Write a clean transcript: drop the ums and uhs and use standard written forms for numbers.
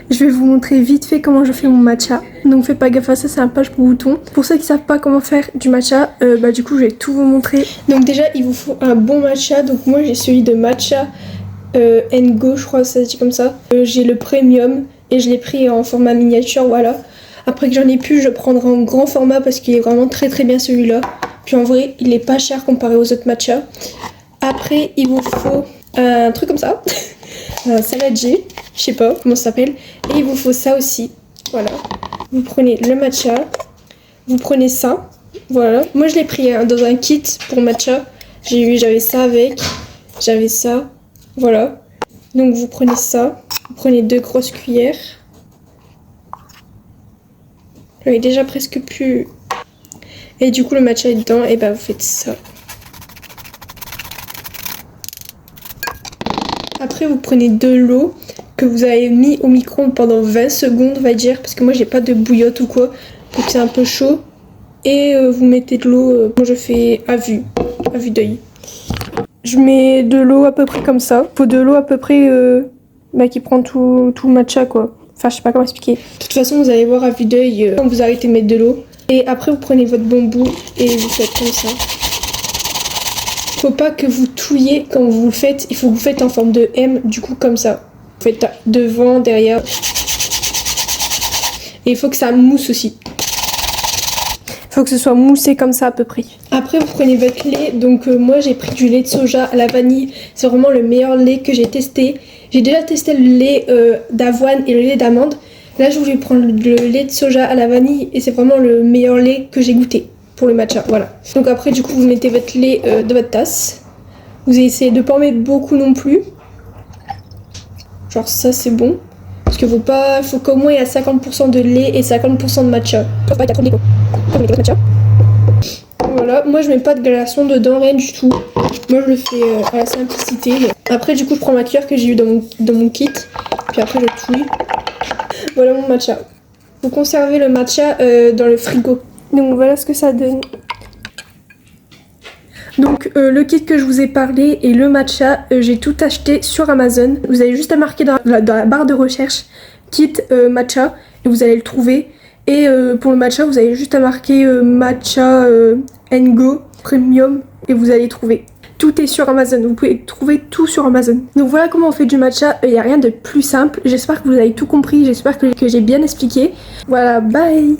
je vais vous montrer vite fait comment je fais mon matcha. Donc faites pas gaffe à ça, c'est un page pour bouton. Pour ceux qui savent pas comment faire du matcha, du coup je vais tout vous montrer. Donc déjà il vous faut un bon matcha. Donc moi j'ai celui de Matcha Go, je crois ça se dit comme ça. J'ai le premium et je l'ai pris en format miniature, voilà. Après que j'en ai plus, je prendrai en grand format parce qu'il est vraiment très très bien celui-là. Puis en vrai il est pas cher comparé aux autres matchas. Après il vous faut un truc comme ça. Un saladier, je sais pas comment ça s'appelle. Et il vous faut ça aussi, voilà. Vous prenez le matcha, vous prenez ça, voilà. Moi je l'ai pris dans un kit pour matcha. J'avais ça avec, j'avais ça, voilà. Donc vous prenez ça, vous prenez 2 grosses cuillères. J'en ai déjà presque plus. Et du coup le matcha est dedans, et vous faites ça. Après vous prenez de l'eau que vous avez mis au micro-ondes pendant 20 secondes, on va dire, parce que moi j'ai pas de bouillotte ou quoi, donc c'est un peu chaud. Et vous mettez de l'eau, moi je fais à vue d'œil. Je mets de l'eau à peu près comme ça. Faut de l'eau à peu près qui prend tout le matcha quoi. Enfin je sais pas comment expliquer. De toute façon vous allez voir à vue d'œil quand vous arrêtez de mettre de l'eau. Et après vous prenez votre bambou et vous faites comme ça. Faut pas que vous touillez quand vous le faites, il faut que vous faites en forme de M, du coup comme ça. Vous faites devant, derrière. Et il faut que ça mousse aussi. Il faut que ce soit moussé comme ça à peu près. Après vous prenez votre lait, donc moi j'ai pris du lait de soja à la vanille. C'est vraiment le meilleur lait que j'ai testé. J'ai déjà testé le lait d'avoine et le lait d'amande. Là je voulais prendre le lait de soja à la vanille et c'est vraiment le meilleur lait que j'ai goûté. Pour le matcha, voilà. Donc après du coup vous mettez votre lait de votre tasse. Vous essayez de pas en mettre beaucoup non plus. Genre ça c'est bon. Parce que faut qu'au moins il y a 50% de lait et 50% de matcha. Faut pas qu'il y a trop de lait quoi. Faut mettre matcha. Voilà, moi je mets pas de glaçons dedans, rien du tout. Moi je le fais à la simplicité. Après du coup je prends ma cuillère que j'ai eu dans mon kit. Puis après je touille. Voilà mon matcha. Vous conservez le matcha dans le frigo. Donc voilà ce que ça donne. Donc le kit que je vous ai parlé et le matcha, j'ai tout acheté sur Amazon. Vous avez juste à marquer dans la barre de recherche kit matcha et vous allez le trouver. Et pour le matcha, vous avez juste à marquer matcha Go premium et vous allez trouver. Tout est sur Amazon, vous pouvez trouver tout sur Amazon. Donc voilà comment on fait du matcha, il n'y a rien de plus simple. J'espère que vous avez tout compris, j'espère que j'ai bien expliqué. Voilà, bye!